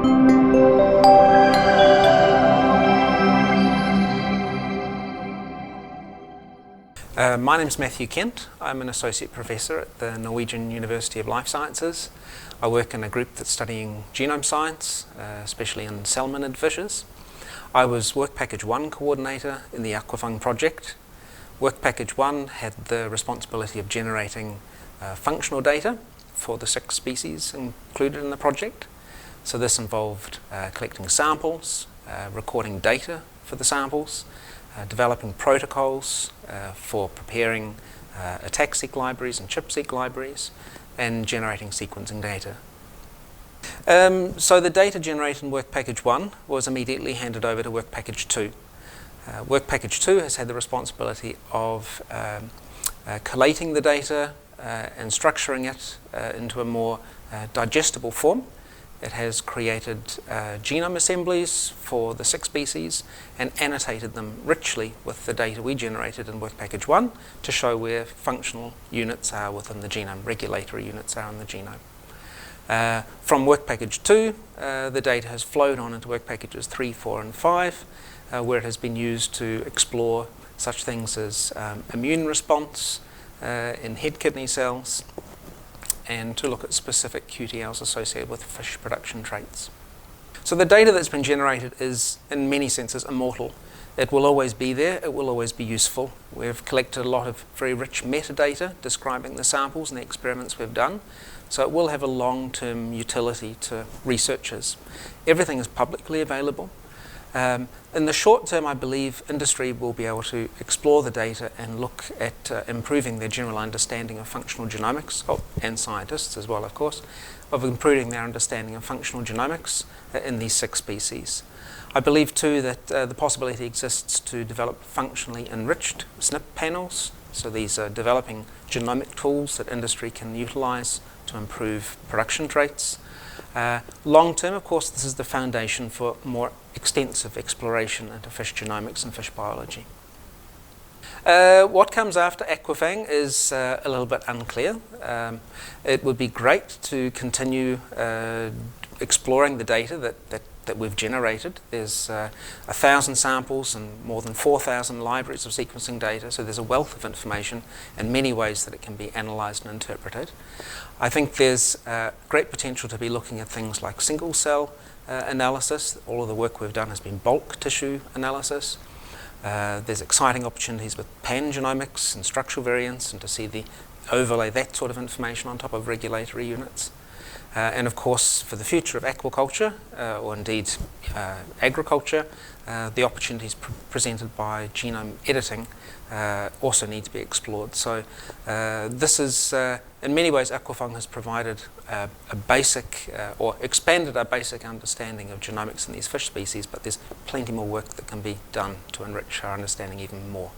My name is Matthew Kent. I'm an Associate Professor at the Norwegian University of Life Sciences. I work in a group that's studying genome science, especially in salmonid fishes. I was Work Package 1 Coordinator in the AQUA FAANG project. Work Package 1 had the responsibility of generating functional data for the 6 species included in the project. So this involved collecting samples, recording data for the samples, developing protocols for preparing ATAC-seq libraries and ChIP-seq libraries, and generating sequencing data. So the data generated in Work Package 1 was immediately handed over to Work Package 2. Work Package 2 has had the responsibility of collating the data and structuring it into a more digestible form. It has created genome assemblies for the 6 species and annotated them richly with the data we generated in Work Package 1 to show where functional units are within the genome, regulatory units are in the genome. From Work Package 2, the data has flowed on into Work Packages 3, 4 and 5, where it has been used to explore such things as immune response in head kidney cells, and to look at specific QTLs associated with fish production traits. So the data that's been generated is, in many senses, immortal. It will always be there, it will always be useful. We've collected a lot of very rich metadata describing the samples and the experiments we've done, so it will have a long-term utility to researchers. Everything is publicly available. In the short term, I believe industry will be able to explore the data and look at improving their general understanding of functional genomics, and scientists as well, of course, of improving their understanding of functional genomics in these 6 species. I believe too that the possibility exists to develop functionally enriched SNP panels. So these are developing genomic tools that industry can utilize to improve production traits. Long term, of course, this is the foundation for more extensive exploration into fish genomics and fish biology. What comes after AQUA FAANG is a little bit unclear. It would be great to continue exploring the data that we've generated. There's 1,000 samples and more than 4,000 libraries of sequencing data, so there's a wealth of information in many ways that it can be analysed and interpreted. I think there's great potential to be looking at things like single cell analysis. All of the work we've done has been bulk tissue analysis. There's exciting opportunities with pangenomics and structural variants, and to see the overlay that sort of information on top of regulatory units. And of course, for the future of aquaculture, or indeed agriculture, the opportunities presented by genome editing also need to be explored. So this is, in many ways, AQUA FAANG has provided a basic, or expanded our basic understanding of genomics in these fish species, but there's plenty more work that can be done to enrich our understanding even more.